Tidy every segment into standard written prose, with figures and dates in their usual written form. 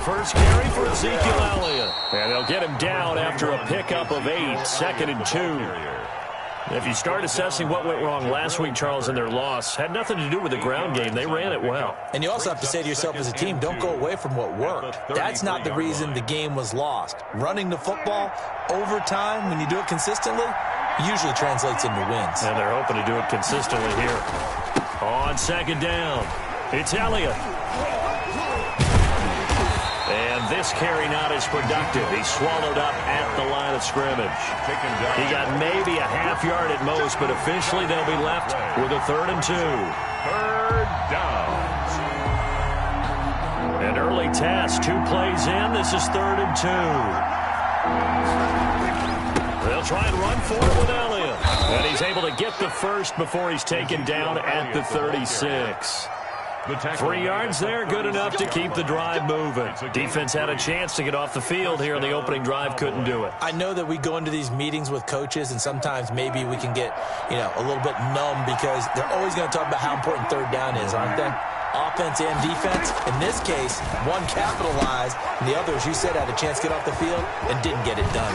first carry for Ezekiel Elliott. And they'll get him down after a pickup of 8, 2nd and 2. If you start assessing what went wrong last week, Charles, in their loss, had nothing to do with the ground game. They ran it well. And you also have to say to yourself as a team, don't go away from what worked. That's not the reason the game was lost. Running the football over time, when you do it consistently, usually translates into wins. And they're hoping to do it consistently here. On 2nd down, it's Elliott. And this carry not as productive. He's swallowed up at the line of scrimmage. He got maybe a half yard at most, but officially they'll be left with a 3rd and 2. 3rd down. An early test, 2 plays in. This is 3rd and 2. They'll try and run for it with Elliott. And he's able to get the first before he's taken down at the 36. 3 yards there, good enough to keep the drive moving. Defense had a chance to get off the field here in the opening drive, couldn't do it. I know that we go into these meetings with coaches, and sometimes maybe we can get, a little bit numb because they're always going to talk about how important 3rd down is, aren't they? Offense and defense. In this case, one capitalized, and the other, as you said, had a chance to get off the field and didn't get it done.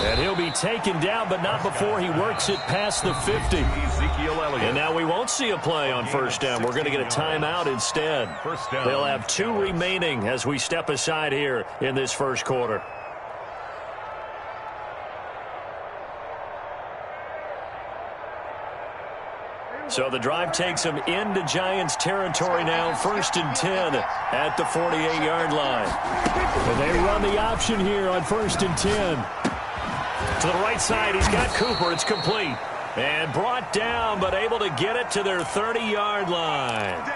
And he'll be taken down, but not before he works it past the 50. And now we won't see a play on 1st down. We're going to get a timeout instead. They'll have 2 remaining as we step aside here in this first quarter. So the drive takes them into Giants territory now. 1st and 10 at the 48-yard line. And they run the option here on 1st and 10. To the right side, he's got Cooper. It's complete. And brought down, but able to get it to their 30-yard line.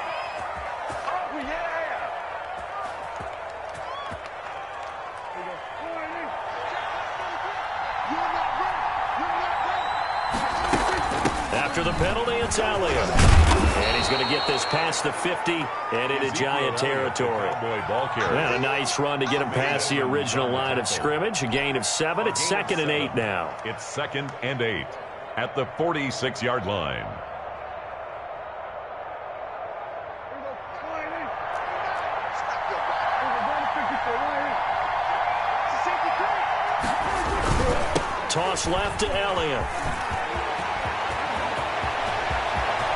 After the penalty, it's Elliott. And he's going to get this past the 50 and into Giant territory. And a nice run to get him past the original line of scrimmage. A gain of 7. It's 2nd and 8 now. It's 2nd and 8 at the 46-yard line. Toss left to Elliott.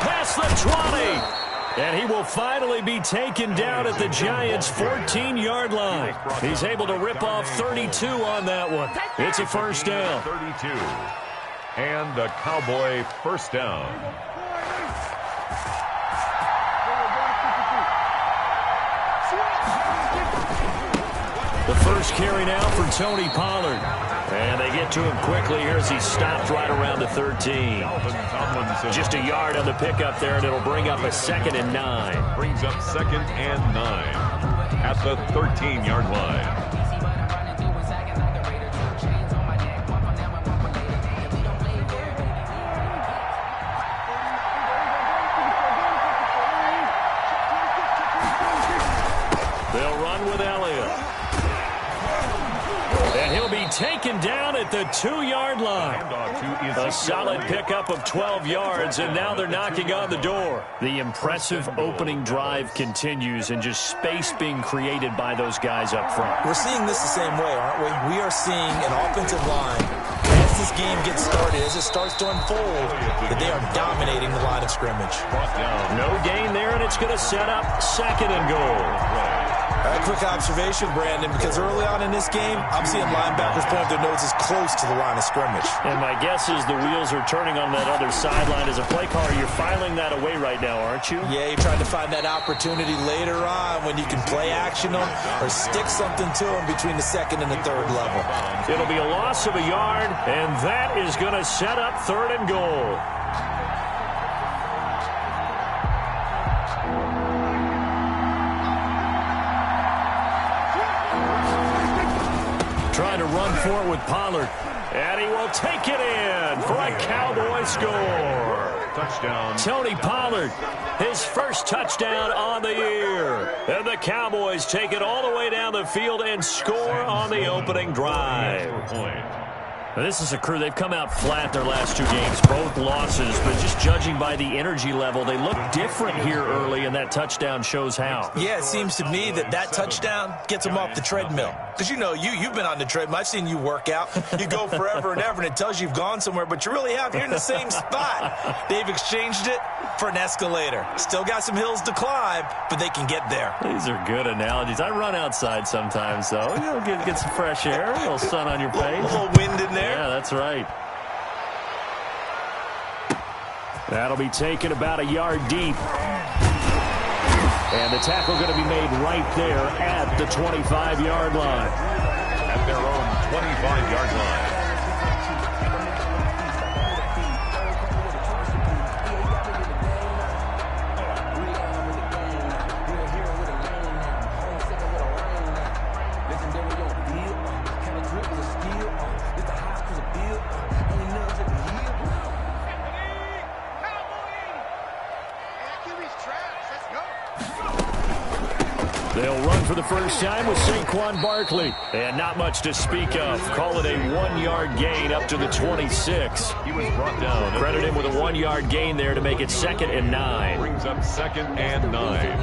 Past the 20. And he will finally be taken down at the Giants' 14-yard line. He's able to rip off 32 on that one. It's a 1st down. 32. And a Cowboy 1st down. The first carry now for Tony Pollard. And they get to him quickly here as he stopped right around the 13. Just a yard on the pickup there, and it'll bring up a 2nd and 9. Brings up 2nd and 9 at the 13-yard line. They'll run with Elliott. And he'll be taken down at the 2-yard line. A solid pickup of 12 yards, and now they're knocking on the door. The impressive opening drive continues, and just space being created by those guys up front. We're seeing this the same way, aren't we? We are seeing an offensive line, as this game gets started, as it starts to unfold, that they are dominating the line of scrimmage. No gain there, and it's going to set up 2nd and goal. A quick observation, Brandon, because early on in this game, I'm seeing linebackers point their noses close to the line of scrimmage. And my guess is the wheels are turning on that other sideline. As a play caller, you're filing that away right now, aren't you? Yeah, you're trying to find that opportunity later on when you can play action them or stick something to them between the 2nd and the 3rd level. It'll be a loss of a yard, and that is going to set up 3rd and goal. Trying to run for it with Pollard. And he will take it in for a Cowboy score. Touchdown. Tony Pollard, his first touchdown on the year. And the Cowboys take it all the way down the field and score on the opening drive. This is a crew. They've come out flat their last 2 games, both losses, but just judging by the energy level, they look different here early, and that touchdown shows how. Yeah, it seems to me that touchdown gets them off the treadmill. Because, you know, you've been on the treadmill. I've seen you work out. You go forever and ever, and it tells you you've gone somewhere, but you really have. You're in the same spot. They've exchanged it for an escalator. Still got some hills to climb, but they can get there. These are good analogies. I run outside sometimes, though. You'll get some fresh air, a little sun on your face. A little wind in there. Yeah, that's right. That'll be taken about a yard deep. And the tackle going to be made right there at the 25-yard line. At their own 25-yard line. They'll run for the first time with Saquon Barkley. And not much to speak of. Call it a 1-yard gain up to the 26. He was brought down. Credit him with a 1-yard gain there to make it 2nd and 9. Brings up 2nd and 9.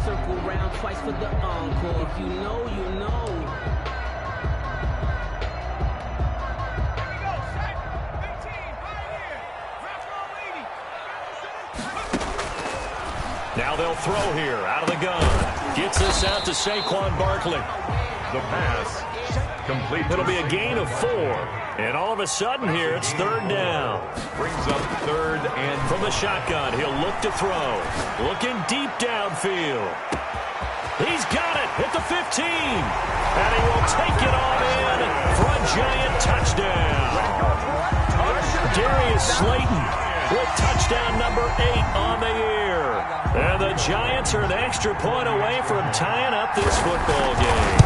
Circle round twice for the encore. If you know, you know. Now they'll throw here out of the gun. Gets this out to Saquon Barkley. The pass complete. It'll be a gain of 4. And all of a sudden here, it's 3rd down. Brings up 3rd and from the shotgun. He'll look to throw. Looking deep downfield. He's got it at the 15. And he will take it on in for a giant touchdown. Darius Slayton with touchdown number 8 on the year. And the Giants are an extra point away from tying up this football game.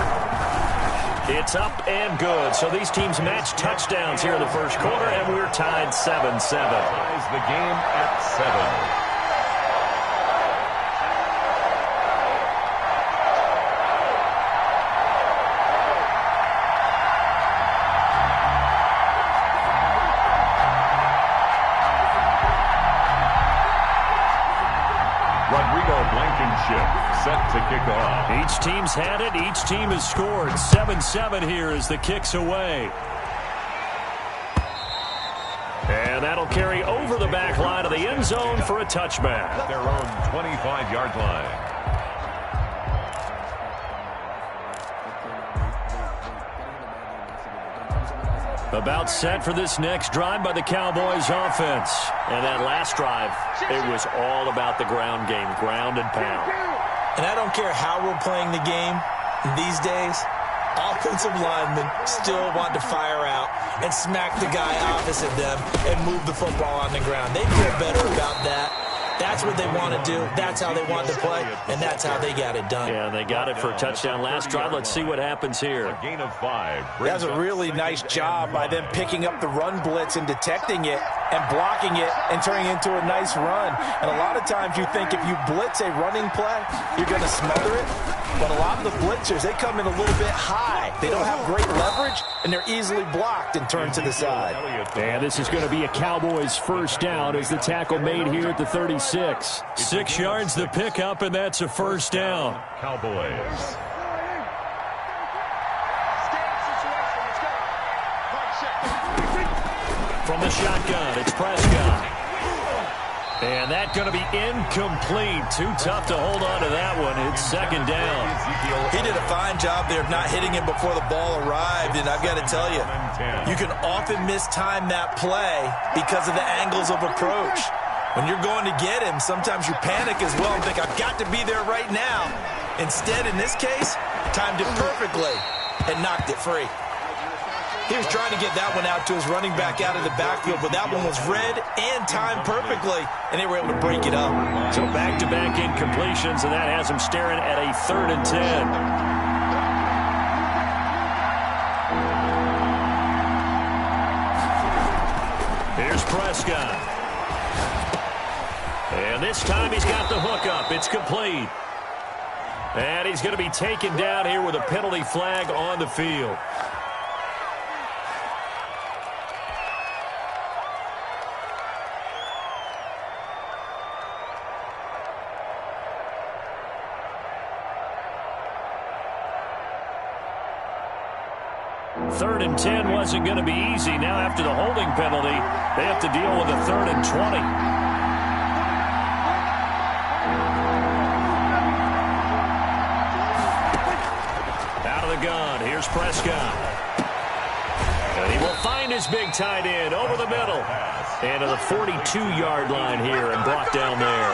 It's up and good. So these teams match touchdowns here in the first quarter, and we're tied 7-7. Ties the game at 7. Set to kick off. Each team's had it. Each team has scored. 7-7 here as the kick's away. And that'll carry over the back line of the end zone for a touchback. At their own 25-yard line. About set for this next drive by the Cowboys offense. And that last drive, it was all about the ground game, ground and pound. And I don't care how we're playing the game these days, offensive linemen still want to fire out and smack the guy opposite them and move the football on the ground. They feel better about that. That's what they want to do. That's how they want to play, and that's how they got it done. Yeah, they got it for a touchdown last drive. Let's see what happens here. A gain of 5. That was a really nice job by them picking up the run blitz and detecting it and blocking it and turning it into a nice run. And a lot of times you think if you blitz a running play, you're going to smother it. But a lot of the blitzers, they come in a little bit high. They don't have great leverage, and they're easily blocked and turned to the side. And this is going to be a Cowboys first down as the tackle made here at the 36. 6 yards the pickup, and that's a first down. Cowboys. From the shotgun, it's Prescott. And that's going to be incomplete. Too tough to hold on to that one. It's 2nd down. He did a fine job there of not hitting him before the ball arrived. And I've got to tell you, you can often mistime that play because of the angles of approach. When you're going to get him, sometimes you panic as well and think, I've got to be there right now. Instead, in this case, timed it perfectly and knocked it free. He was trying to get that one out to his running back out of the backfield, but that one was read and timed perfectly, and they were able to break it up. So back-to-back incompletions, and that has him staring at a 3rd and 10. Here's Prescott. And this time he's got the hook up. It's complete. And he's going to be taken down here with a penalty flag on the field. 3rd and 10 wasn't going to be easy. Now after the holding penalty, they have to deal with a 3rd and 20. Out of the gun, here's Prescott. And he will find his big tight end over the middle. And to the 42-yard line here and brought down there.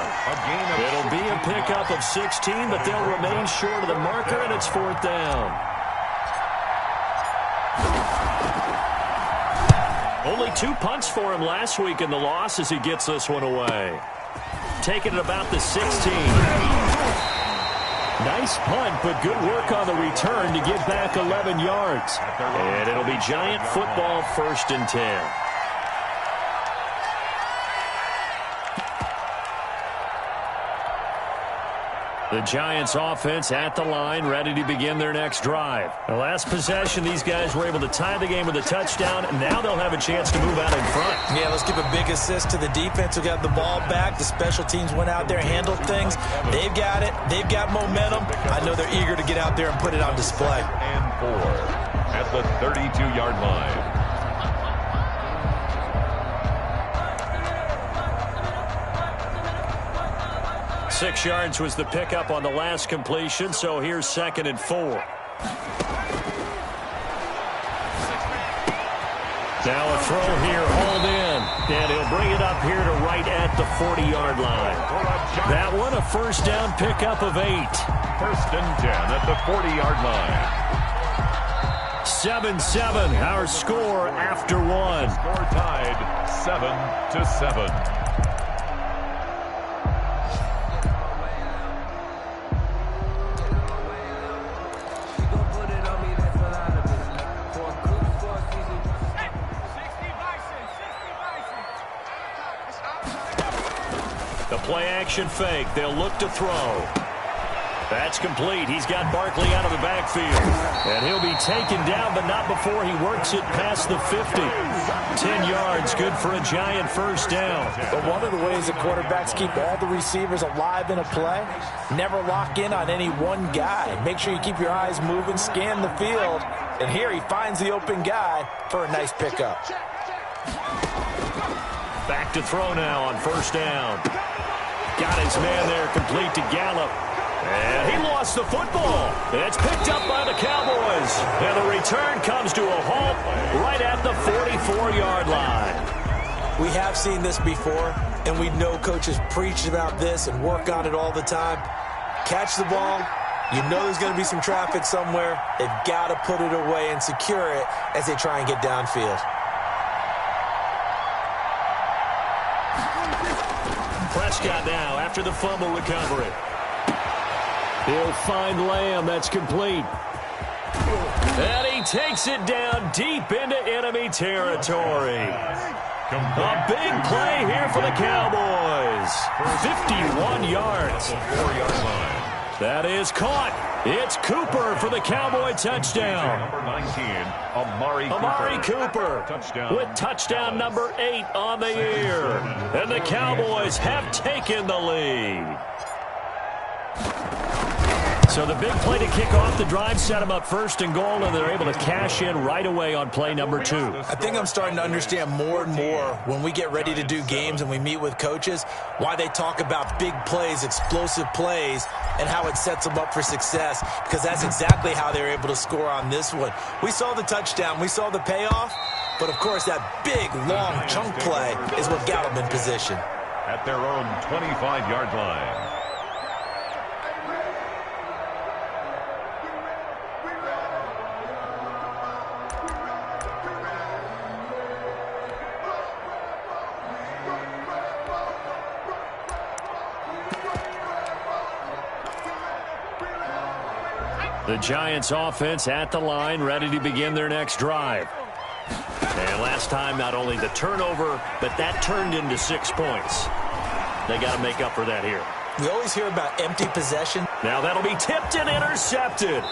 It'll be a pickup of 16, but they'll remain short of the marker, and it's 4th down. Only 2 punts for him last week in the loss as he gets this one away. Taking it about the 16. Nice punt, but good work on the return to get back 11 yards. And it'll be Giant football, 1st and 10. The Giants offense at the line, ready to begin their next drive. The last possession, these guys were able to tie the game with a touchdown, and now they'll have a chance to move out in front. Yeah, let's give a big assist to the defense who got the ball back. The special teams went out there, handled things. They've got it. They've got momentum. I know they're eager to get out there and put it on display. And 4 at the 32-yard line. Six yards was the pickup on the last completion, so here's 2nd and 4. Now a throw here, hauled in, and he'll bring it up here to right at the 40-yard line. That one, a 1st down pickup of 8. 1st and 10 at the 40-yard line. 7-7, our score after 1. Score tied 7-7. Play-action fake. They'll look to throw. That's complete. He's got Barkley out of the backfield. And he'll be taken down, but not before he works it past the 50. 10 yards, good for a Giant 1st down. But one of the ways that quarterbacks keep all the receivers alive in a play, never lock in on any one guy. Make sure you keep your eyes moving, scan the field. And here he finds the open guy for a nice pickup. Back to throw now on 1st down. Got his man there, complete to Gallup. And he lost the football. It's picked up by the Cowboys. And the return comes to a halt right at the 44-yard line. We have seen this before, and we know coaches preach about this and work on it all the time. Catch the ball. You know there's going to be some traffic somewhere. They've got to put it away and secure it as they try and get downfield. Prescott now after the fumble recovery. He'll find Lamb. That's complete. And he takes it down deep into enemy territory. A big play here for the Cowboys. 51 yards. That is caught. It's Cooper for the Cowboy touchdown. Number 19, Amari Cooper with touchdown number 8 on the year. And the Cowboys have taken the lead. So the big play to kick off the drive set them up 1st and goal, and they're able to cash in right away on play number 2. I think I'm starting to understand more and more when we get ready to do games and we meet with coaches why they talk about big plays, explosive plays, and how it sets them up for success, because that's exactly how they're able to score on this one. We saw the touchdown. We saw the payoff. But, of course, that big, long chunk play is what got them in position. At their own 25-yard line. The Giants offense at the line, ready to begin their next drive. And last time, not only the turnover, but that turned into 6 points. They got to make up for that here. We always hear about empty possession. Now that'll be tipped and intercepted.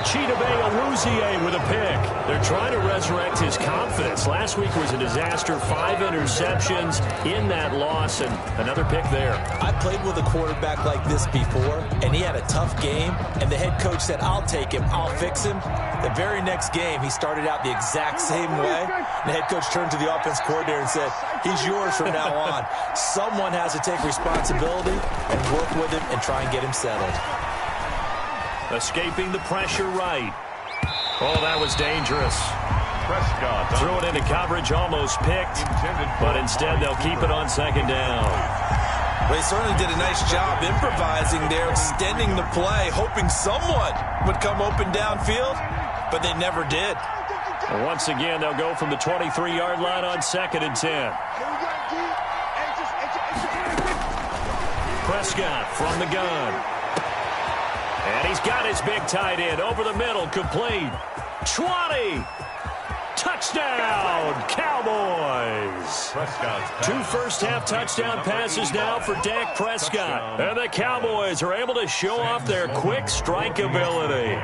Chidobe Awuzie with a pick. They're trying to resurrect his confidence. Last week was a disaster. 5 interceptions in that loss, and another pick there. I played with a quarterback like this before, and he had a tough game, and the head coach said, I'll take him, I'll fix him. The very next game, he started out the exact same way. And the head coach turned to the offense coordinator and said, he's yours from now on. Someone has to take responsibility and work with him and try and get him settled. Escaping the pressure right. Oh, that was dangerous. Prescott Threw it into coverage, almost picked, but instead they'll keep it on second down. Well, he certainly did a nice job improvising there, extending the play, hoping someone would come open downfield, but they never did. And once again, they'll go from the 23-yard line on 2nd and 10. Prescott from the gun. And he's got his big tight end over the middle, complete. 20. Touchdown, Cowboys. Two first-half touchdown passes now for Dak Prescott. And the Cowboys are able to show off their quick strike ability.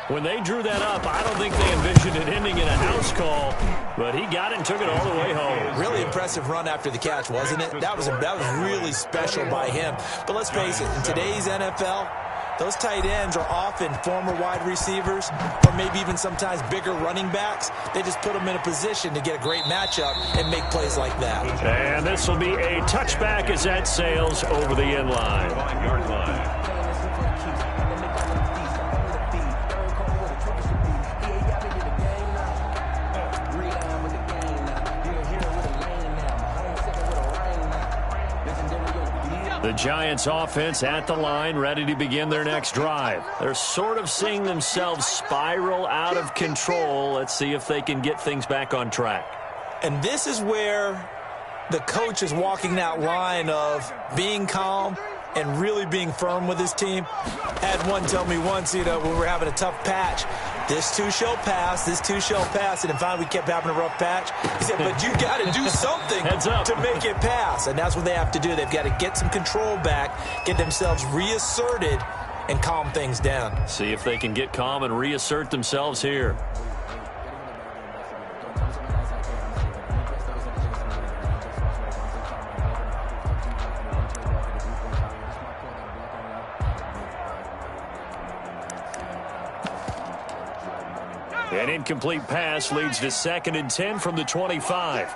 When they drew that up, I don't think they envisioned it ending in a house call, but he got it and took it all the way home. Really impressive run after the catch, wasn't it? That was really special by him. But let's face it, in today's NFL, those tight ends are often former wide receivers or maybe even sometimes bigger running backs. They just put them in a position to get a great matchup and make plays like that. And this will be a touchback as that sails over the end line. 5-yard line. The Giants offense at the line, ready to begin their next drive. They're sort of seeing themselves spiral out of control. Let's see if they can get things back on track. And this is where the coach is walking that line of being calm and really being firm with his team. Had one tell me once, when we were having a tough patch, this too shall pass, this too shall pass. And finally we kept having a rough patch. He said, but you got to do something to make it pass. And that's what they have to do. They've got to get some control back, get themselves reasserted, and calm things down. See if they can get calm and reassert themselves here. An incomplete pass leads to 2nd and 10 from the 25.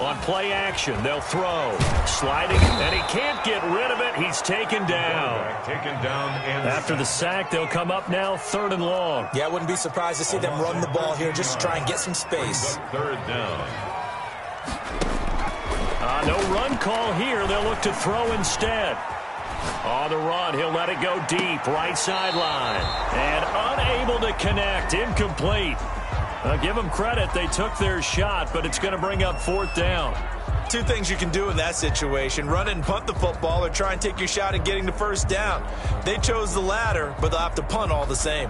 On play action, they'll throw. Sliding, and he can't get rid of it. He's taken down. After the sack, they'll come up now 3rd and long. Yeah, I wouldn't be surprised to see them run the ball here just to try and get some space. 3rd down. No run call here. They'll look to throw instead. On the run, he'll let it go deep, right sideline. And unable to connect, incomplete. Give them credit. They took their shot, but it's going to bring up 4th down. Two things you can do in that situation: run and punt the football, or try and take your shot at getting the 1st down. They chose the latter, but they'll have to punt all the same.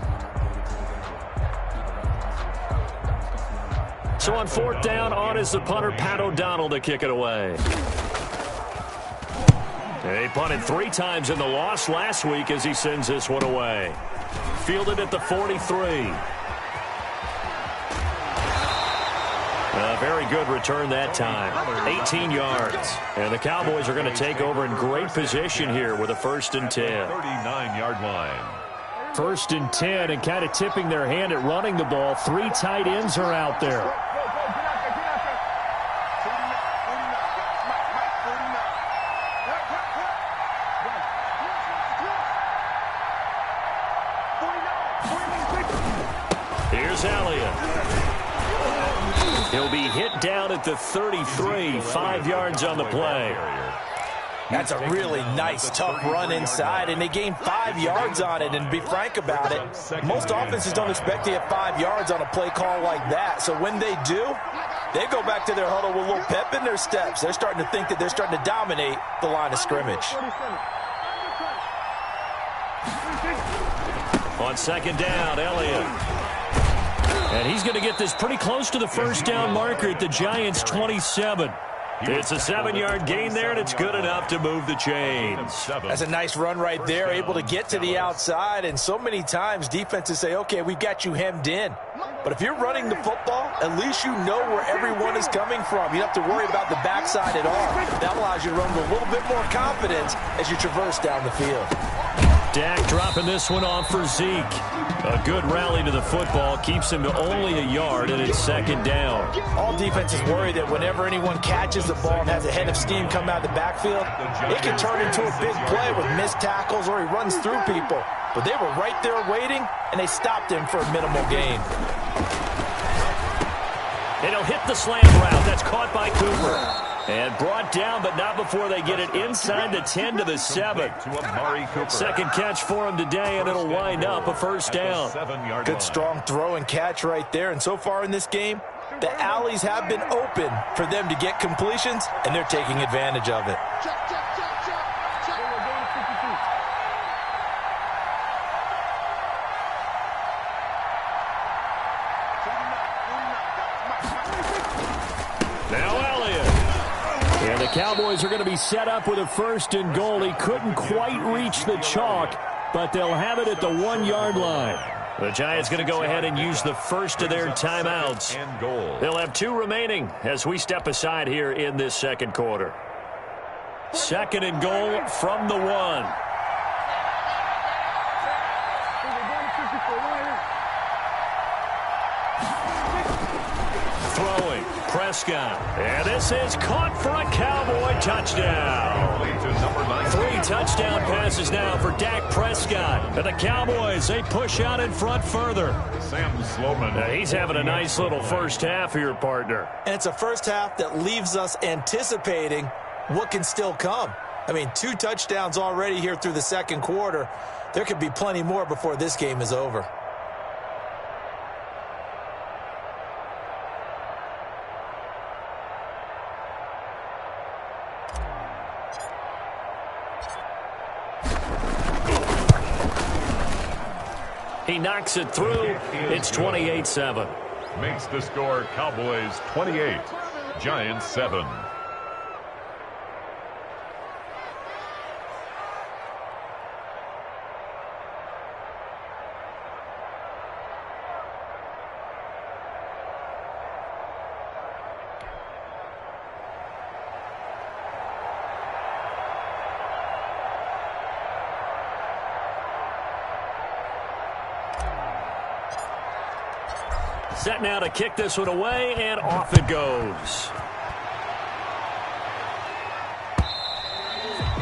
So on 4th down, on is the punter, Pat O'Donnell, to kick it away. They punted 3 times in the loss last week as he sends this one away. Fielded at the 43. A very good return that time. 18 yards. And the Cowboys are going to take over in great position here with a 1st and 10. 39-yard line. 1st and 10, and kind of tipping their hand at running the ball. 3 tight ends are out there. Here's Elliott. He'll be hit down at the 33, 5 yards on the play. That's a really nice, tough run inside, and they gained 5 yards on it. And to be frank about it, most offenses don't expect to get 5 yards on a play call like that. So when they do, they go back to their huddle with a little pep in their steps. They're starting to think that they're starting to dominate the line of scrimmage. On 2nd down, Elliott. And he's going to get this pretty close to the 1st down marker at the Giants' 27. It's a 7-yard gain there, and it's good enough to move the chains. That's a nice run right there, able to get to the outside. And so many times defenses say, okay, we've got you hemmed in. But if you're running the football, at least you know where everyone is coming from. You don't have to worry about the backside at all. That allows you to run with a little bit more confidence as you traverse down the field. Dak dropping this one off for Zeke. A good rally to the football keeps him to only a yard, and it's second down. All defenses worry that whenever anyone catches the ball and has a head of steam come out of the backfield, it can turn into a big play with missed tackles or he runs through people. But they were right there waiting, and they stopped him for a minimal gain. And he'll hit the slant route. That's caught by Cooper. And brought down, but not before they get it inside the 10 to the 7. Second catch for him today, and it'll wind up a first down. Good strong throw and catch right there. And so far in this game, the alleys have been open for them to get completions, and they're taking advantage of it. And the Cowboys are going to be set up with a 1st and goal. He couldn't quite reach the chalk, but they'll have it at the 1-yard line. The Giants going to go ahead and use the first of their timeouts. They'll have 2 remaining as we step aside here in this second quarter. 2nd and goal from the 1. Throwing, Prescott. And this is caught for a Cowboy touchdown. 3 touchdown passes now for Dak Prescott. And the Cowboys, they push out in front further. He's having a nice little first half here, partner. And it's a first half that leaves us anticipating what can still come. I mean, 2 touchdowns already here through the second quarter. There could be plenty more before this game is over. He knocks it through. It's 28-7. Makes the score Cowboys 28, Giants 7. Set now to kick this one away, and off it goes.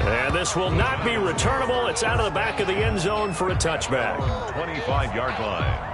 And this will not be returnable. It's out of the back of the end zone for a touchback. 25-yard line.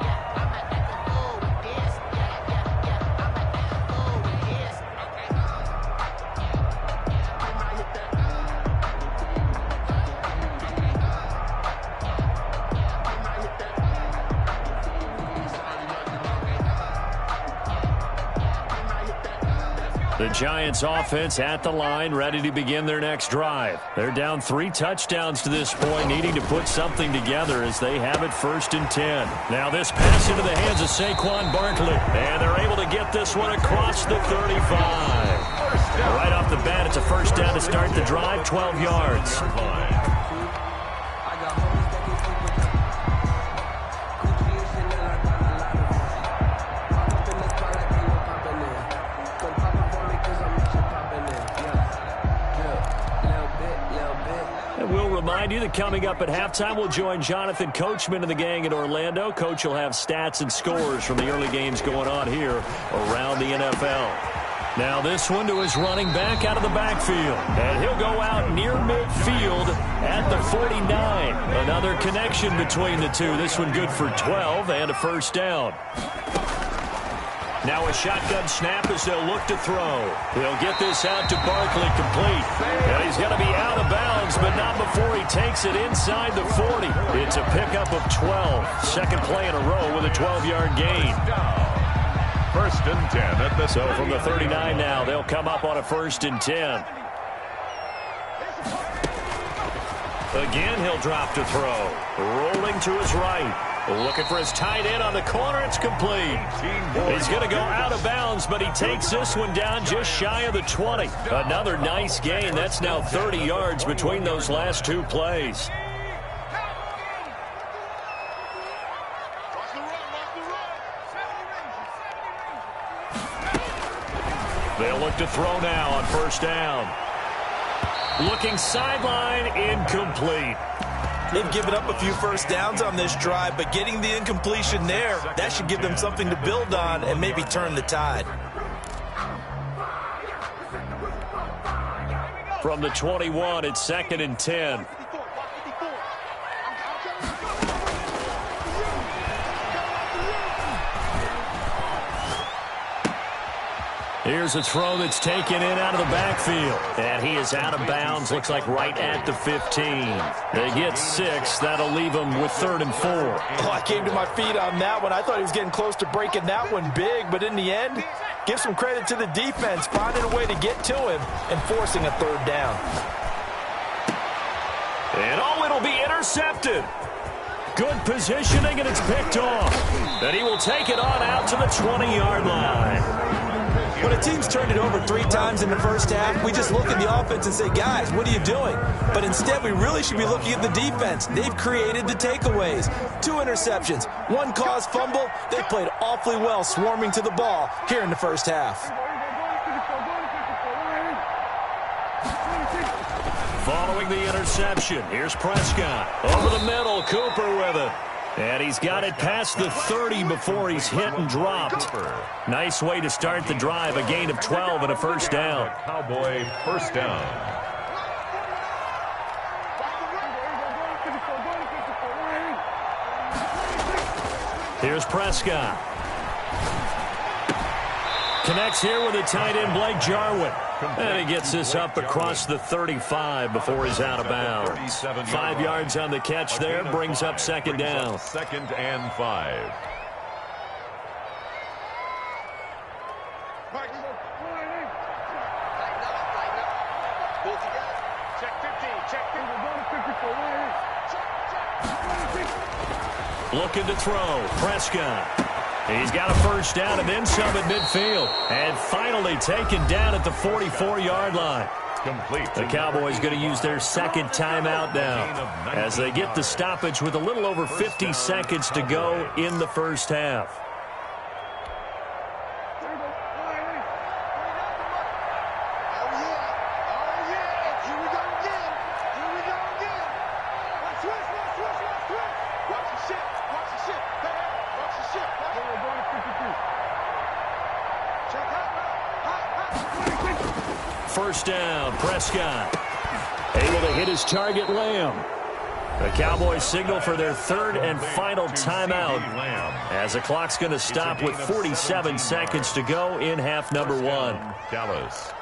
The Giants offense at the line, ready to begin their next drive. They're down 3 touchdowns to this point, needing to put something together as they have it 1st and 10. Now this pass into the hands of Saquon Barkley, and they're able to get this one across the 35. Right off the bat, it's a first down to start the drive, 12 yards. Remind you that coming up at halftime, we'll join Jonathan Coachman and the gang in Orlando. Coach will have stats and scores from the early games going on here around the NFL. Now this one to his running back out of the backfield. And he'll go out near midfield at the 49. Another connection between the two. This one good for 12 and a first down. Now a shotgun snap as they'll look to throw. He'll get this out to Barkley complete. And he's going to be out of bounds, but not before he takes it inside the 40. It's a pickup of 12. Second play in a row with a 12-yard gain. 1st and 10 at the So from the 39 now, they'll come up on a 1st and 10. Again, he'll drop to throw. Rolling to his right. Looking for his tight end on the corner. It's complete. He's going to go out of bounds, but he takes this one down just shy of the 20. Another nice gain. That's now 30 yards between those last two plays. They'll look to throw now on first down. Looking sideline, incomplete. They've given up a few first downs on this drive, but getting the incompletion there, that should give them something to build on and maybe turn the tide. From the 21, it's 2nd and 10. Here's a throw that's taken in out of the backfield. And he is out of bounds, looks like right at the 15. They get 6. That'll leave them with 3rd and 4. Oh, I came to my feet on that one. I thought he was getting close to breaking that one big, but in the end, give some credit to the defense, finding a way to get to him and forcing a 3rd down. And it'll be intercepted. Good positioning, and it's picked off. And he will take it on out to the 20-yard line. When a team's turned it over 3 times in the first half, we just look at the offense and say, guys, what are you doing? But instead, we really should be looking at the defense. They've created the takeaways. 2 interceptions, 1 caused fumble. They played awfully well swarming to the ball here in the first half. Following the interception, here's Prescott. Over the middle, Cooper with it. And he's got it past the 30 before he's hit and dropped. Nice way to start the drive, a gain of 12 and a first down. Cowboy first down. Here's Prescott. Connects here with the tight end, Blake Jarwin. And he gets this up across the 35 before he's out of bounds. 5 yards on the catch there, brings up 2nd down. 2nd and 5. Looking to throw, Prescott. He's got a first down and then some at midfield. And finally taken down at the 44-yard line. Complete. The Cowboys going to use their 2nd timeout now as they get the stoppage with a little over 50 seconds to go in the first half. First down, Prescott. Able to hit his target, Lamb. The Cowboys signal for their 3rd and final timeout as the clock's going to stop with 47 seconds to go in half number 1. Dallas.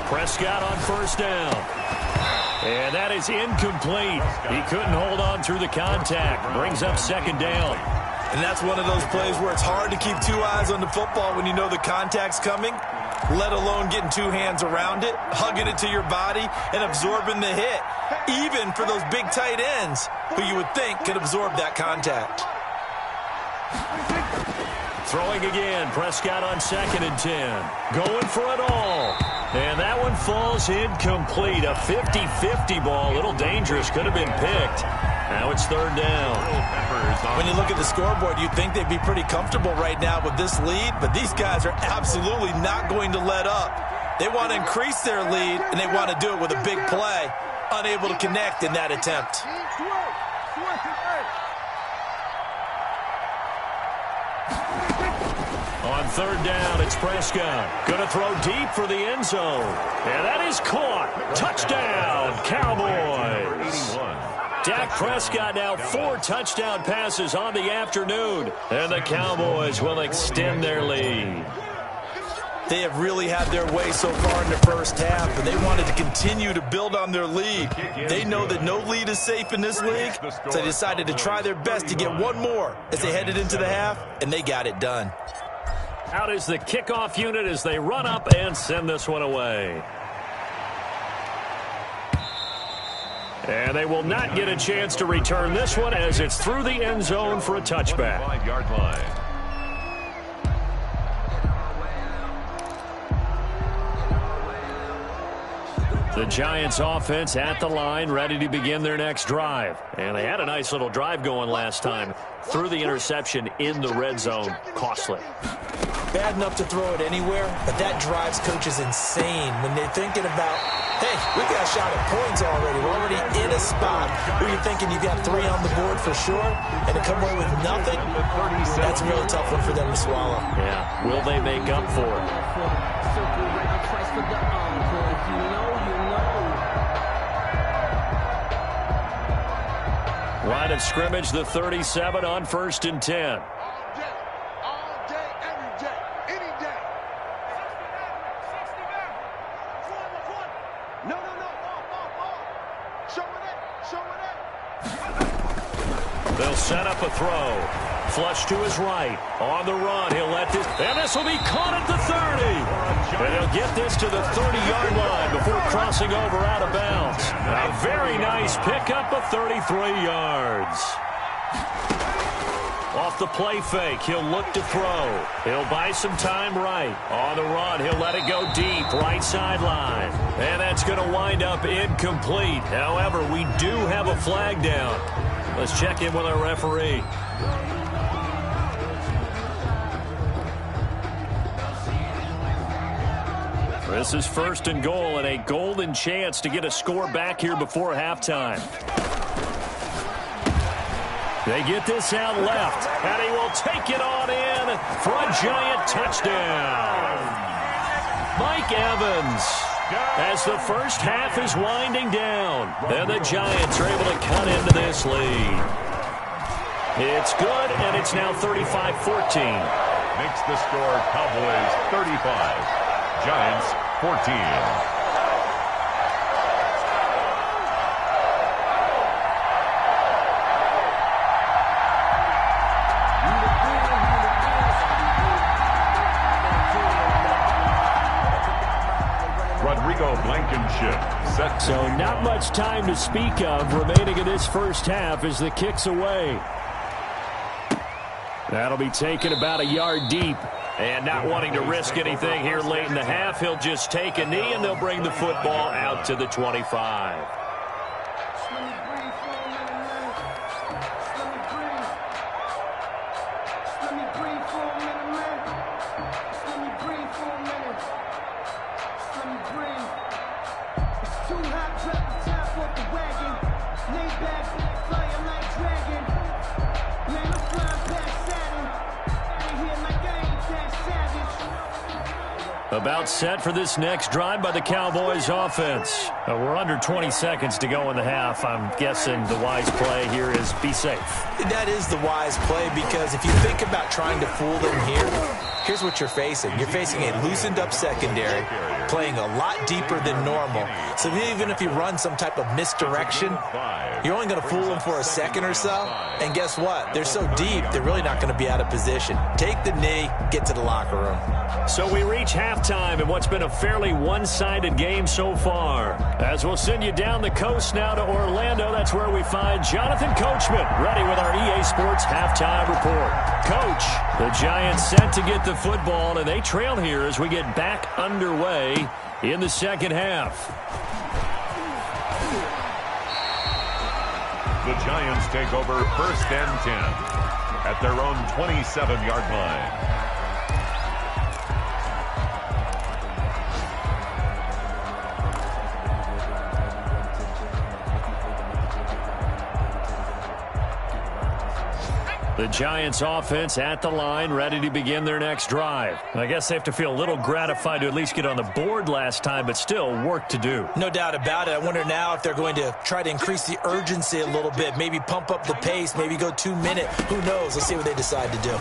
Prescott on first down. And that is incomplete. He couldn't hold on through the contact. Brings up 2nd down. And that's one of those plays where it's hard to keep 2 eyes on the football when you know the contact's coming, let alone getting 2 hands around it, hugging it to your body, and absorbing the hit, even for those big tight ends who you would think could absorb that contact. Throwing again, Prescott on 2nd and 10. Going for it all. And that one falls incomplete. A 50-50 ball. A little dangerous. Could have been picked. Now it's 3rd down. When you look at the scoreboard, you'd think they'd be pretty comfortable right now with this lead, but these guys are absolutely not going to let up. They want to increase their lead, and they want to do it with a big play. Unable to connect in that attempt. On 3rd down, it's Prescott. Going to throw deep for the end zone. And that is caught. Touchdown, Cowboys. Dak Prescott now 4 touchdown passes on the afternoon. And the Cowboys will extend their lead. They have really had their way so far in the first half, and they wanted to continue to build on their lead. They know that no lead is safe in this league, so they decided to try their best to get one more as they headed into the half, and they got it done. Out is the kickoff unit as they run up and send this one away. And they will not get a chance to return this one as it's through the end zone for a touchback. 5-yard line. The Giants offense at the line, ready to begin their next drive. And they had a nice little drive going last time. Threw the interception in the red zone. Costly. Bad enough to throw it anywhere, but that drives coaches insane when they're thinking about, hey, we got a shot at points already. We're already in a spot where you're thinking you've got 3 on the board for sure, and to come away with nothing, that's a really tough one for them to swallow. Yeah, will they make up for it? Line of scrimmage, the 37 on 1st and 10. They'll set up a throw. Flush to his right. On the run, he'll let this, and this will be caught at the 30. And he'll get this to the 30-yard line before crossing over out of bounds. A very nice pickup of 33 yards. Off the play fake, he'll look to throw. He'll buy some time right. On the run, he'll let it go deep, right sideline. And that's going to wind up incomplete. However, we do have a flag down. Let's check in with our referee. This is 1st and goal and a golden chance to get a score back here before halftime. They get this out left, and he will take it on in for a Giant touchdown. Mike Evans, as the first half is winding down, and the Giants are able to cut into this lead. It's good, and it's now 35-14. Makes the score Cowboys 35, Giants 14. So not much time to speak of remaining in this first half as the kick's away. That'll be taken about a yard deep. And not wanting to risk anything here late in the half, he'll just take a knee and they'll bring the football out to the 25. About set for this next drive by the Cowboys offense. We're under 20 seconds to go in the half. I'm guessing the wise play here is be safe. That is the wise play because if you think about trying to fool them here, here's what you're facing. You're facing a loosened up secondary, playing a lot deeper than normal. So even if you run some type of misdirection, you're only going to fool them for a second or so. And guess what? They're so deep, they're really not going to be out of position. Take the knee, get to the locker room. So we reach halftime in what's been a fairly one-sided game so far. As we'll send you down the coast now to Orlando, that's where we find Jonathan Coachman ready with our EA Sports halftime report. Coach, the Giants set to get the football, and they trail here as we get back underway in the second half. The Giants take over 1st and 10 at their own 27-yard line. The Giants offense at the line, ready to begin their next drive. I guess they have to feel a little gratified to at least get on the board last time, but still work to do. No doubt about it. I wonder now if they're going to try to increase the urgency a little bit, maybe pump up the pace, maybe go 2 minute. Who knows? Let's see what they decide to do.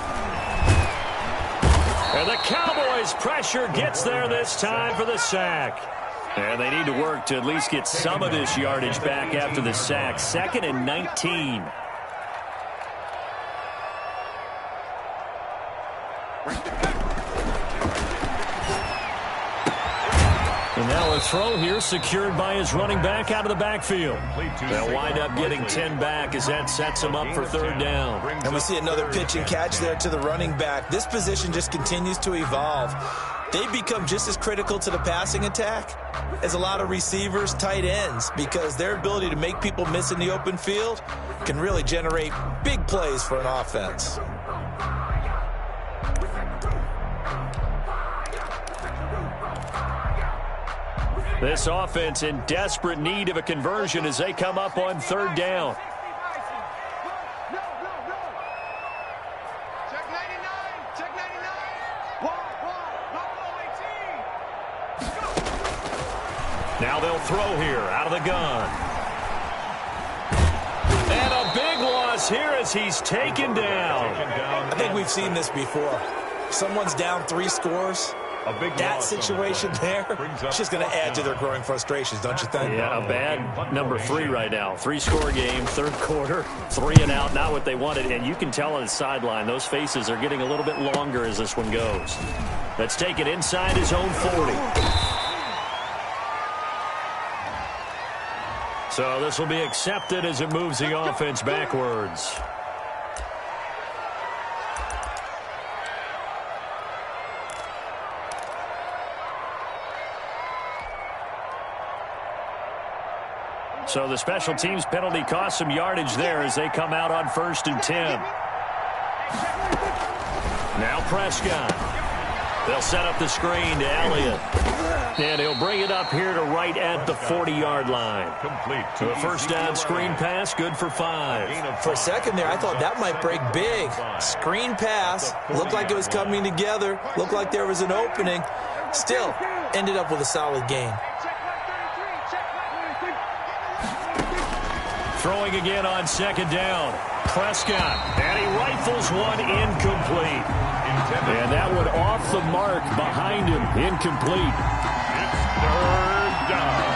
And And the Cowboys' pressure gets there this time for the sack. And they need to work to at least get some of this yardage back after the sack. 2nd and 19. And now a throw here secured by his running back out of the backfield. They'll wind up getting 10 back as that sets them up for 3rd down. And we see another pitch and catch there to the running back. This position just continues to evolve. They become just as critical to the passing attack as a lot of receivers, tight ends, because their ability to make people miss in the open field can really generate big plays for an offense. This offense in desperate need of a conversion as they come up on 3rd down. Check 99. Check 99. Now they'll throw here out of the gun. And a big loss here as he's taken down. I think we've seen this before. Someone's down 3 scores. That situation there, it's just going to add to their growing frustrations, don't you think? Yeah, a bad number 3 right now. 3-score game, 3rd quarter, 3 and out, not what they wanted. And you can tell on the sideline, those faces are getting a little bit longer as this one goes. Let's take it inside his own 40. So this will be accepted as it moves the offense backwards. So the special teams penalty cost some yardage there as they come out on 1st and 10. Now Prescott. They'll set up the screen to Elliott. And he'll bring it up here to right at the 40-yard line. Complete to The 1st down screen pass, good for 5. For a second there, I thought that might break big. Screen pass, looked like it was coming together, looked like there was an opening. Still, ended up with a solid gain. Throwing again on 2nd down. Prescott, and he rifles one incomplete. And that one off the mark behind him, incomplete. It's 3rd down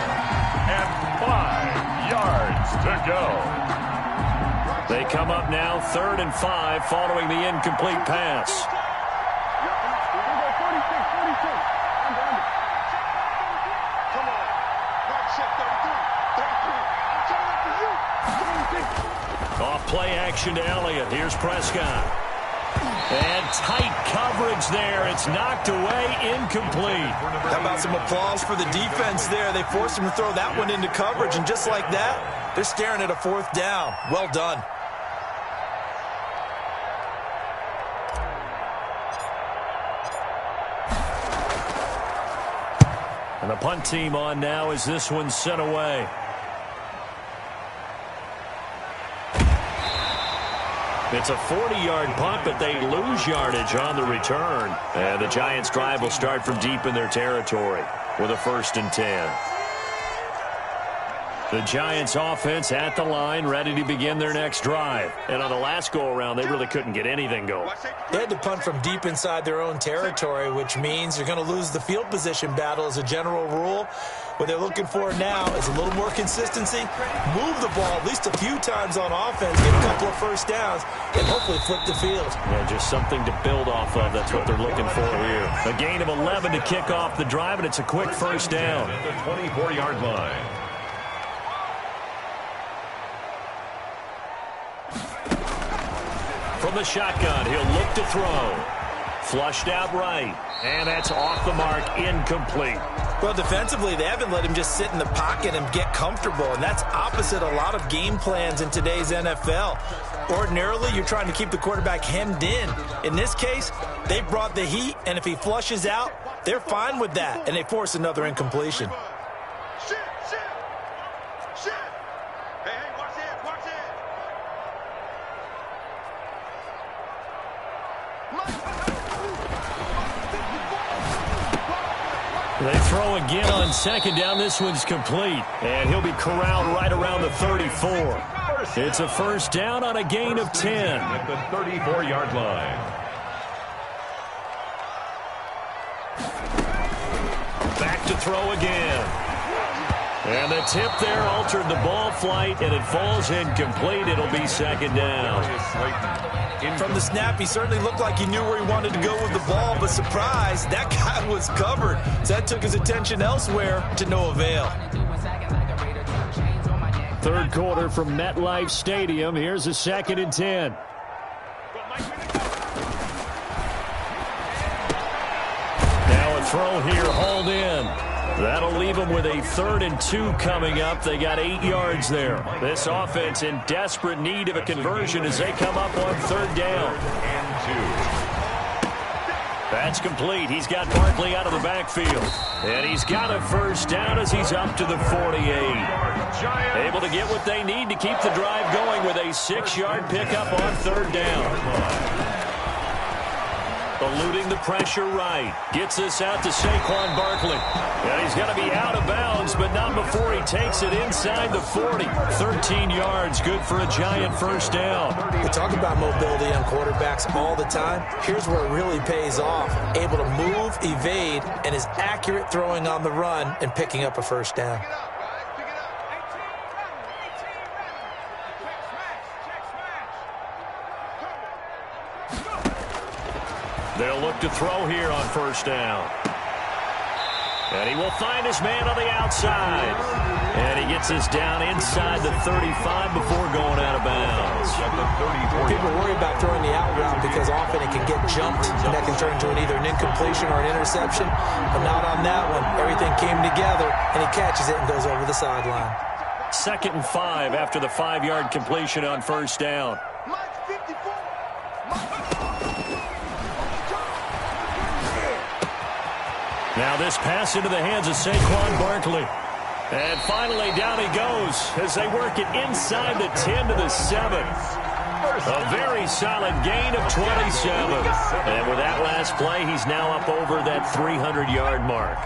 and 5 yards to go. They come up now 3rd and 5 following the incomplete pass. Off play action to Elliott. Here's Prescott. And tight coverage there. It's knocked away, incomplete. How about some applause for the defense there? They forced him to throw that one into coverage, and just like that, they're staring at a 4th down. Well done. And the punt team on now as this one's sent away. It's a 40-yard punt, but they lose yardage on the return. And the Giants' drive will start from deep in their territory with a 1st and 10. The Giants' offense at the line, ready to begin their next drive. And on the last go-around, they really couldn't get anything going. They had to punt from deep inside their own territory, which means you're going to lose the field position battle as a general rule. What they're looking for now is a little more consistency, move the ball at least a few times on offense, get a couple of 1st downs, and hopefully flip the field. Yeah, just something to build off of. That's what they're looking for here. A gain of 11 to kick off the drive, and it's a quick 1st down. At the 24-yard line. From the shotgun, he'll look to throw. Flushed out right. And that's off the mark, incomplete. Well, defensively, they haven't let him just sit in the pocket and get comfortable, and that's opposite a lot of game plans in today's NFL. Ordinarily, you're trying to keep the quarterback hemmed in. In this case, they brought the heat, and if he flushes out, they're fine with that, and they force another incompletion. They throw again on 2nd down. This one's complete. And he'll be corralled right around the 34. It's a 1st down on a gain of 10. At the 34-yard line. back to throw again. And the tip there altered the ball flight, and it falls incomplete. It'll be second down. From the snap, he certainly looked like he knew where he wanted to go with the ball, but surprise, that guy was covered. So that took his attention elsewhere to no avail. Third quarter from MetLife Stadium. Here's a 2nd and 10. Now a throw here, hauled in. That'll leave them with a 3rd and 2 coming up. They got 8 yards there. This offense in desperate need of a conversion as they come up on 3rd down. That's complete. He's got Barkley out of the backfield. And he's got a 1st down as he's up to the 48. Able to get what they need to keep the drive going with a 6-yard pickup on 3rd down. Eluding the pressure right. Gets this out to Saquon Barkley. And he's going to be out of bounds, but not before he takes it inside the 40. 13 yards, good for a Giant 1st down. We talk about mobility on quarterbacks all the time. Here's where it really pays off. Able to move, evade, and is accurate throwing on the run and picking up a 1st down. They'll look to throw here on 1st down. And he will find his man on the outside. And he gets this down inside the 35 before going out of bounds. People worry about throwing the out route because often it can get jumped, and that can turn into either an incompletion or an interception. But not on that one. Everything came together, and he catches it and goes over the sideline. 2nd and 5 after the 5-yard completion on 1st down. Now this pass into the hands of Saquon Barkley. And finally down he goes as they work it inside the 10 to the 7. A very solid gain of 27. And with that last play, he's now up over that 300-yard mark.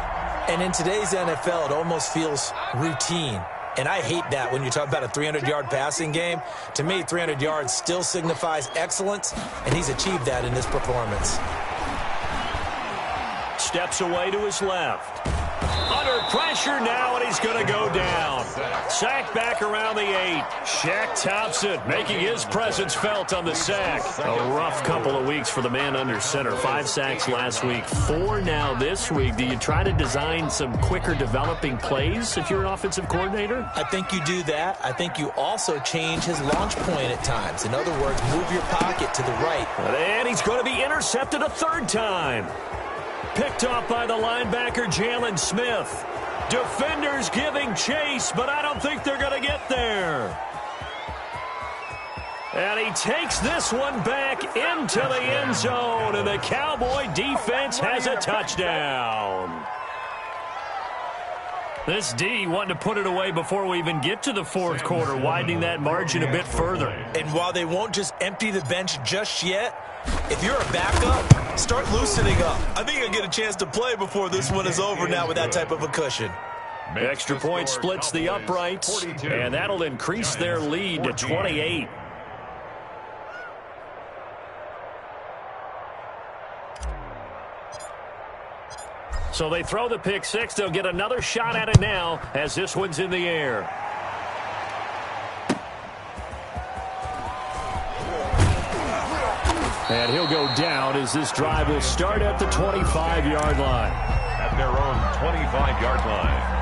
And in today's NFL, it almost feels routine. And I hate that when you talk about a 300-yard passing game. To me, 300 yards still signifies excellence, and he's achieved that in this performance. Steps away to his left. Under pressure now, and he's going to go down. Sack back around the 8. Shaq Thompson making his presence felt on the sack. A rough couple of weeks for the man under center. 5 sacks last week, 4 now this week. Do you try to design some quicker developing plays if you're an offensive coordinator? I think you do that. I think you also change his launch point at times. In other words, move your pocket to the right. And he's going to be intercepted a 3rd time. Picked off by the linebacker, Jalen Smith. Defenders giving chase, but I don't think they're going to get there. And he takes this one back into the end zone, and the Cowboy defense has a touchdown. This D wanting to put it away before we even get to the 4th quarter, widening that margin a bit further. And while they won't just empty the bench just yet, if you're a backup, start loosening up. I think you'll get a chance to play before this one is over now with that type of a cushion. Extra point splits the uprights, and that'll increase their lead to 28. So they throw the pick 6. They'll get another shot at it now as this one's in the air. And he'll go down as this drive will start at the 25-yard line. At their own 25-yard line.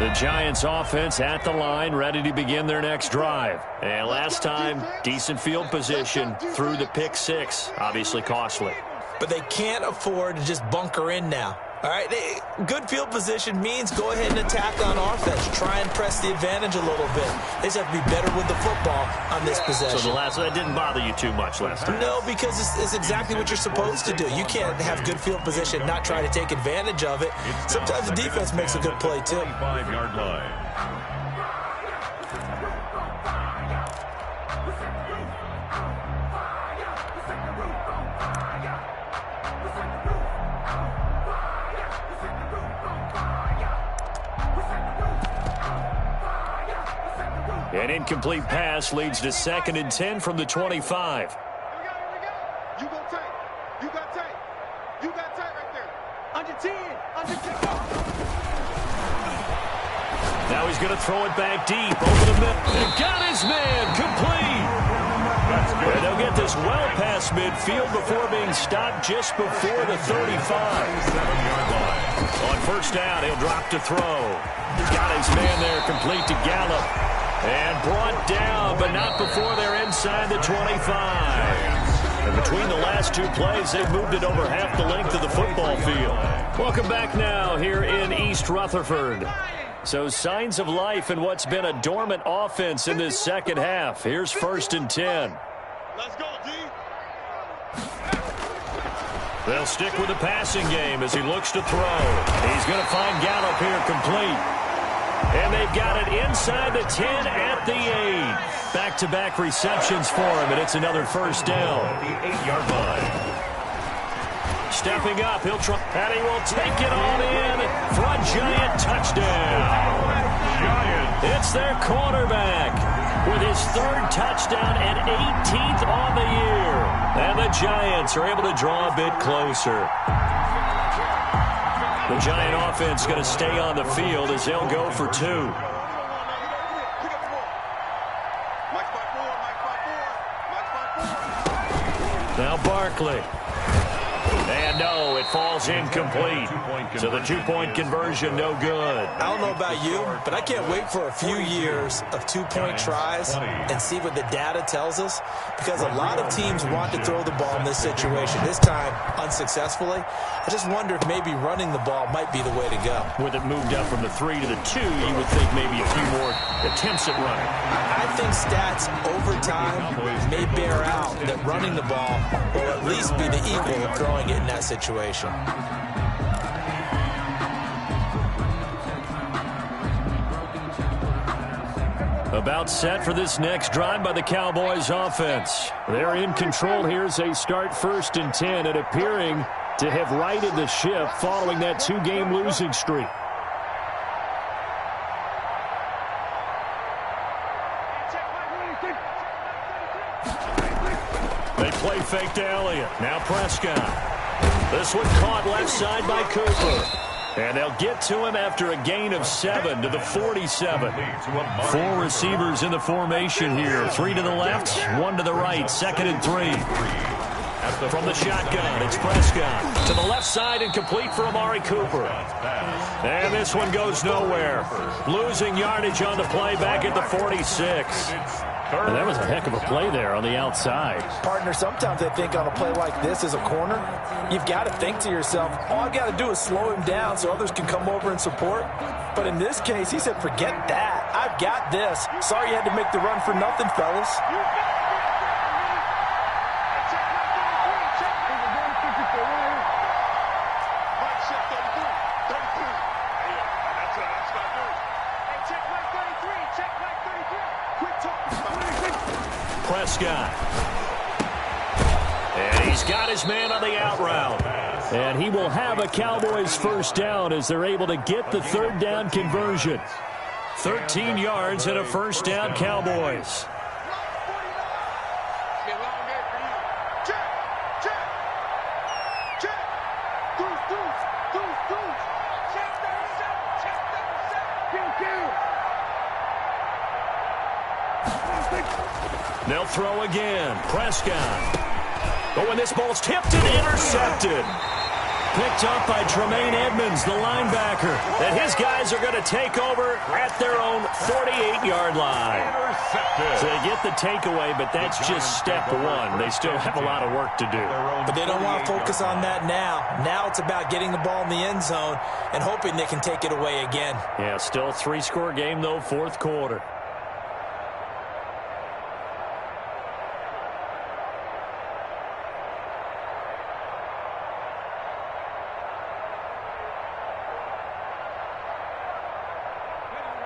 The Giants offense at the line, ready to begin their next drive. And last time, decent field position through the pick 6. Obviously costly. But they can't afford to just bunker in now. All right, good field position means go ahead and attack on offense. Try and press the advantage a little bit. They just have to be better with the football on this possession. So that didn't bother you too much last time? No, because it's exactly what you're supposed to do. You can't have good field position, not try to take advantage of it. Sometimes the defense makes a good play, too. 25-yard line. An incomplete pass leads to 2nd and 10 from the 25. Under 10. Under 10. Now he's going to throw it back deep over the middle. And got his man complete. And they'll get this well past midfield before being stopped just before the 35. On first down, he'll drop to throw. Got his man there complete to Gallup. And brought down, but not before they're inside the 25. And between the last two plays, they've moved it over half the length of the football field. Welcome back now here in East Rutherford. So signs of life in what's been a dormant offense in this second half. Here's 1st and 10. Let's go, D. They'll stick with the passing game as he looks to throw. He's going to find Gallup here complete. And they've got it inside the 10 at the 8. Back-to-back receptions for him, and it's another first down. The 8-yard line. Stepping up, he'll try, and he will take it on in for a Giant touchdown. It's their quarterback with his 3rd touchdown and 18th on the year. And the Giants are able to draw a bit closer. The Giant offense going to stay on the field as they'll go for 2. Now Barkley. And no, it falls incomplete. So the 2-point conversion, no good. I don't know about you, but I can't wait for a few years of 2-point tries and see what the data tells us, because a lot of teams want to throw the ball in this situation. This time, unsuccessfully. I just wonder if maybe running the ball might be the way to go. With it moved up from the 3 to the 2, you would think maybe a few more attempts at running. I think stats over time may bear out that running the ball will at least be the equal of throwing it in that situation. About set for this next drive by the Cowboys offense. They're in control here as they start 1st and 10 and appearing to have righted the ship following that 2-game losing streak. They play fake to Elliott. Now Prescott. This one caught left side by Cooper. And they'll get to him after a gain of 7 to the 47. 4 receivers in the formation here. 3 to the left, 1 to the right. 2nd and 3. From the shotgun, it's Prescott. To the left side and complete for Amari Cooper. And this one goes nowhere. Losing yardage on the play back at the 46. And that was a heck of a play there on the outside. Partner, sometimes I think on a play like this as a corner, you've got to think to yourself, all I've got to do is slow him down so others can come over and support. But in this case, he said, forget that. I've got this. Sorry you had to make the run for nothing, fellas. Prescott. And he's got his man on the out route. And he will have a Cowboys first down as they're able to get the 3rd down conversion. 13 yards and a first down, Cowboys. They'll throw again. Prescott. But when this ball's tipped and intercepted. Picked up by Tremaine Edmonds, the linebacker. And his guys are going to take over at their own 48-yard line. So they get the takeaway, but that's just step 1. They still have a lot of work to do. But they don't want to focus on that now. Now it's about getting the ball in the end zone and hoping they can take it away again. Yeah, still a 3-score game, though, 4th quarter.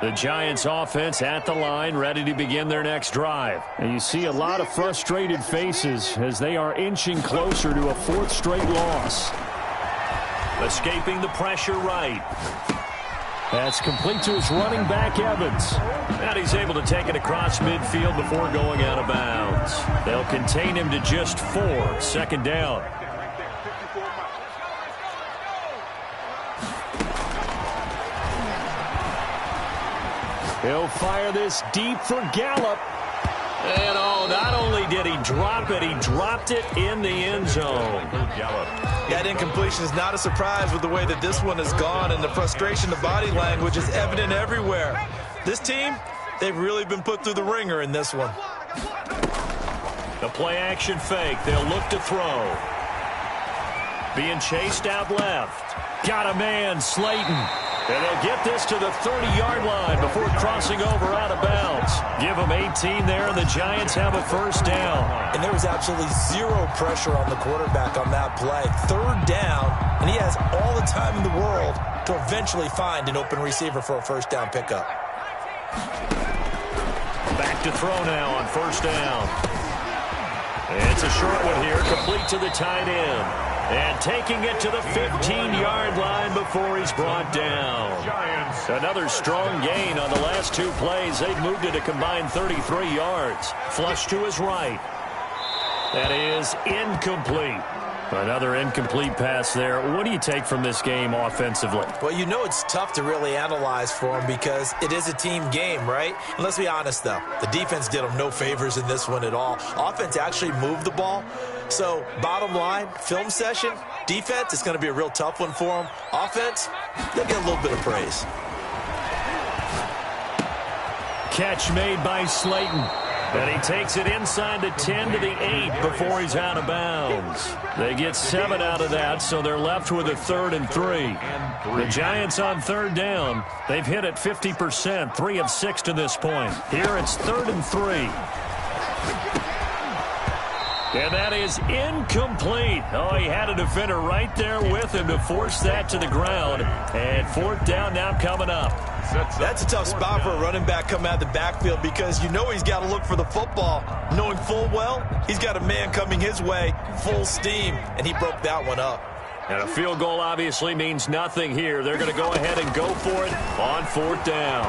The Giants offense at the line, ready to begin their next drive. And you see a lot of frustrated faces as they are inching closer to a 4th straight loss. Escaping the pressure right. That's complete to his running back, Evans. And he's able to take it across midfield before going out of bounds. They'll contain him to just 4. 2nd down. He'll fire this deep for Gallup. And oh, not only did he drop it, he dropped it in the end zone. That incompletion is not a surprise with the way that this one has gone, and the frustration, the body language is evident everywhere. This team, they've really been put through the ringer in this one. The play-action fake. They'll look to throw. Being chased out left. Got a man, Slayton. And they'll get this to the 30-yard line before crossing over out of bounds. Give them 18 there, and the Giants have a first down. And there was absolutely zero pressure on the quarterback on that play. Third down, and he has all the time in the world to eventually find an open receiver for a first down pickup. Back to throw now on first down. It's a short one here, complete to the tight end. And taking it to the 15-yard line before he's brought down. Another strong gain on the last two plays. They've moved it a combined 33 yards. Flush to his right. That is incomplete. Another incomplete pass there. What do you take from this game offensively? Well, you know it's tough to really analyze for them because it is a team game, right? And let's be honest, though. The defense did them no favors in this one at all. Offense actually moved the ball. So, bottom line, film session, defense, it's going to be a real tough one for them. Offense, they'll get a little bit of praise. Catch made by Slayton. And he takes it inside the 10 to the 8 before he's out of bounds. They get 7 out of that, so they're left with a 3rd and 3. The Giants on third down. They've hit it 50%, 3 of 6 to this point. Here it's 3rd and 3. And that is incomplete. Oh, he had a defender right there with him to force that to the ground. And 4th down now coming up. That's a tough spot for a running back coming out of the backfield because you know he's got to look for the football, knowing full well he's got a man coming his way, full steam, and he broke that one up. And a field goal obviously means nothing here. They're going to go ahead and go for it on 4th down.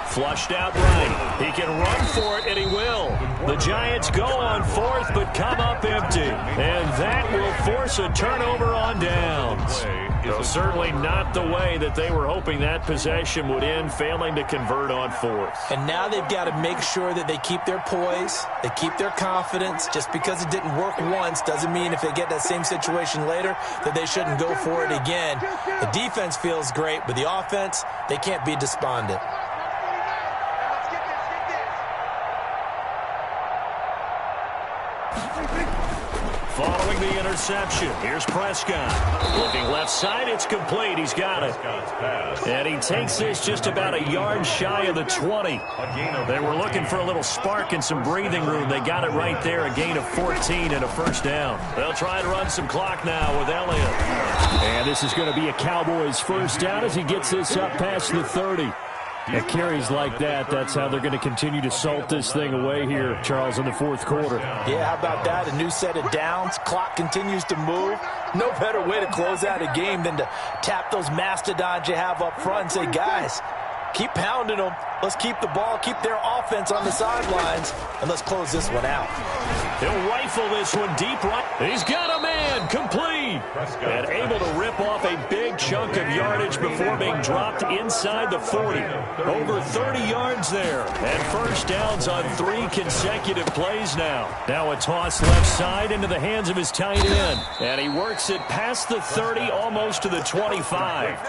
Flushed out right. He can run for it, and he will. The Giants go on 4th, but come up empty. And that will force a turnover on downs. So certainly not the way that they were hoping that possession would end, failing to convert on 4th. And now they've got to make sure that they keep their poise, they keep their confidence. Just because it didn't work once doesn't mean if they get that same situation later that they shouldn't go for it again. The defense feels great, but the offense, they can't be despondent. Following the interception, here's Prescott. Looking left side, it's complete. He's got it. And he takes this just about a yard shy of the 20. They were looking for a little spark and some breathing room. They got it right there, a gain of 14 and a first down. They'll try to run some clock now with Elliott. And this is going to be a Cowboys first down as he gets this up past the 30. At carries like that, that's how they're going to continue to salt this thing away here, Charles, in the 4th quarter. Yeah, how about that? A new set of downs. Clock continues to move. No better way to close out a game than to tap those mastodons you have up front and say, guys, keep pounding them. Let's keep the ball, keep their offense on the sidelines, and let's close this one out. He'll rifle this one deep right. He's got a man, complete. And able to rip off a big chunk of yardage before being dropped inside the 40. Over 30 yards there. And first downs on 3 consecutive plays now. Now a toss left side into the hands of his tight end. And he works it past the 30, almost to the 25.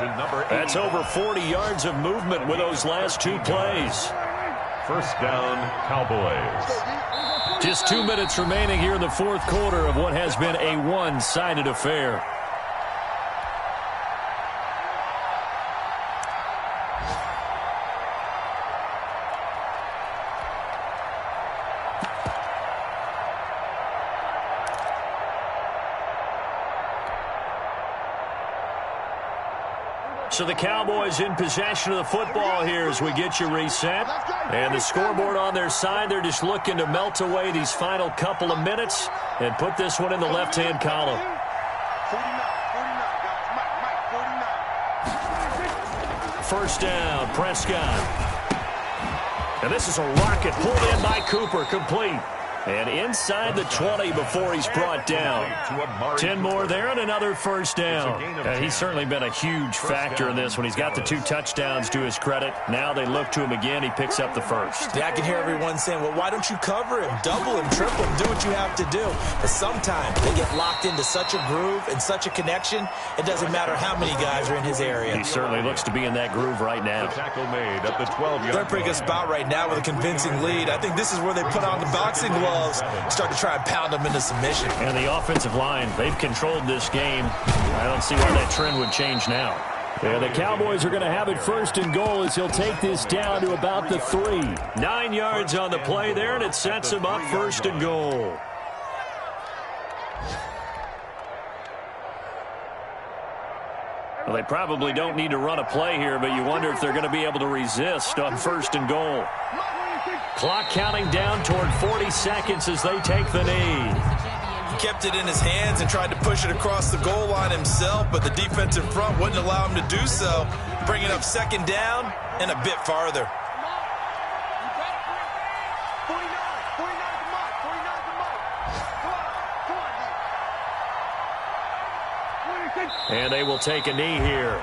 That's over 40 yards of movement with those last 2 plays. First down, Cowboys. Just 2 minutes remaining here in the 4th quarter of what has been a one-sided affair. So the Cowboys in possession of the football here as we get you reset. And the scoreboard on their side, they're just looking to melt away these final couple of minutes and put this one in the left-hand column. 49. First down, Prescott. And this is a rocket pulled in by Cooper, complete. And inside the 20 before he's brought down. 10 more there and another first down. And he's certainly been a huge factor in this when he's got the 2 touchdowns to his credit. Now they look to him again. He picks up the first. Yeah, I can hear everyone saying, well, why don't you cover him? Double him, triple him, do what you have to do. But sometimes they get locked into such a groove and such a connection, it doesn't matter how many guys are in his area. He certainly looks to be in that groove right now. The tackle made at the 12-yard They're in a pretty good spot right now with a convincing lead. I think this is where they put on the boxing gloves, start to try and pound them into submission. And the offensive line, they've controlled this game. I don't see why that trend would change now. Yeah, the Cowboys are going to have it first and goal as he'll take this down to about the 3. 9 yards on the play there, and it sets him up first and goal. Well, they probably don't need to run a play here, but you wonder if they're going to be able to resist on first and goal. Clock counting down toward 40 seconds as they take the knee. He kept it in his hands and tried to push it across the goal line himself, but the defense in front wouldn't allow him to do so, bringing up second down and a bit farther. And they will take a knee here.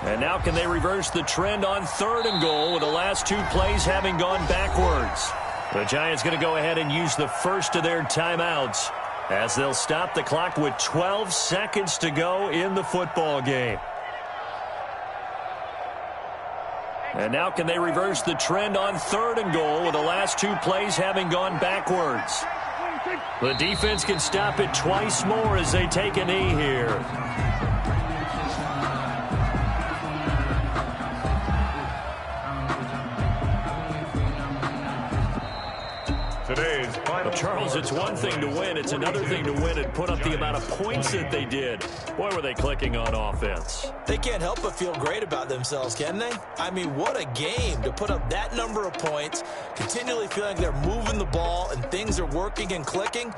And now can they reverse the trend on third and goal with the last 2 plays having gone backwards? The Giants going to go ahead and use the first of their timeouts as they'll stop the clock with 12 seconds to go in the football game. And now can they reverse the trend on third and goal with the last 2 plays having gone backwards? The defense can stop it twice more as they take a knee here. Today's final. Charles, it's one thing to win. It's another thing to win and put up the amount of points that they did. Boy, were they clicking on offense. They can't help but feel great about themselves, can they? I mean, what a game to put up that number of points, continually feeling they're moving the ball and things are working and clicking.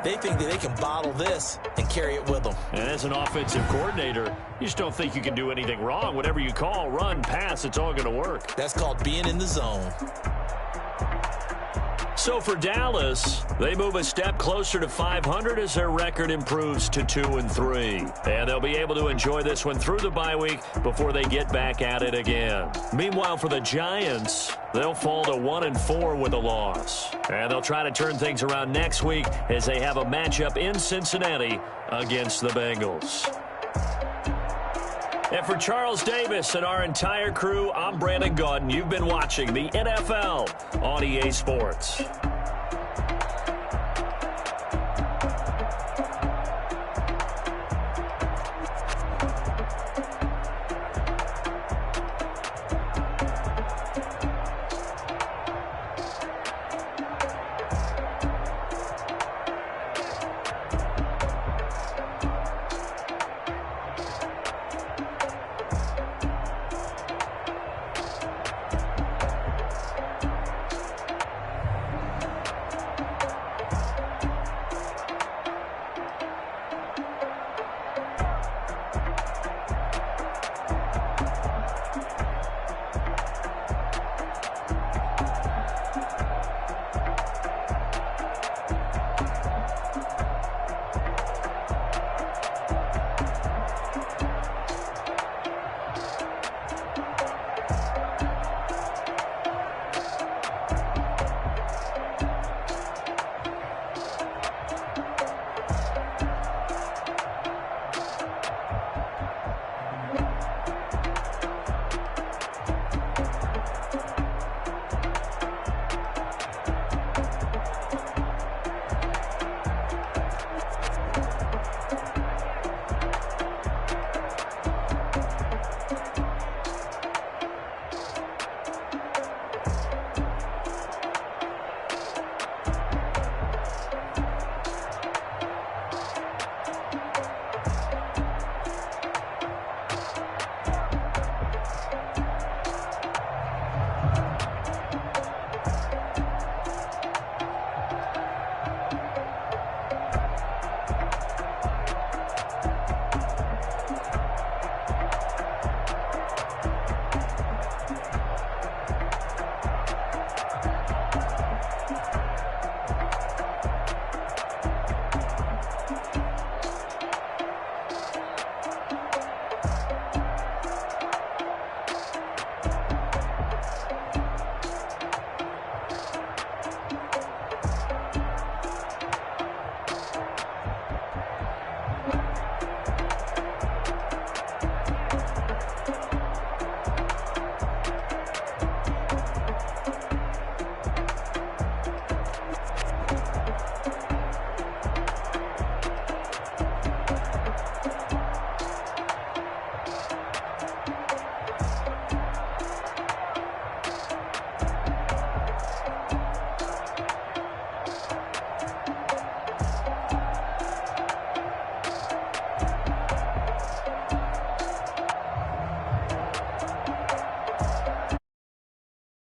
They think that they can bottle this and carry it with them. And as an offensive coordinator, you just don't think you can do anything wrong. Whatever you call, run, pass, it's all going to work. That's called being in the zone. So for Dallas, they move a step closer to 500 as their record improves to 2-3. And they'll be able to enjoy this one through the bye week before they get back at it again. Meanwhile, for the Giants, they'll fall to 1-4 with a loss. And they'll try to turn things around next week as they have a matchup in Cincinnati against the Bengals. And for Charles Davis and our entire crew, I'm Brandon Gaudin. You've been watching the NFL on EA Sports.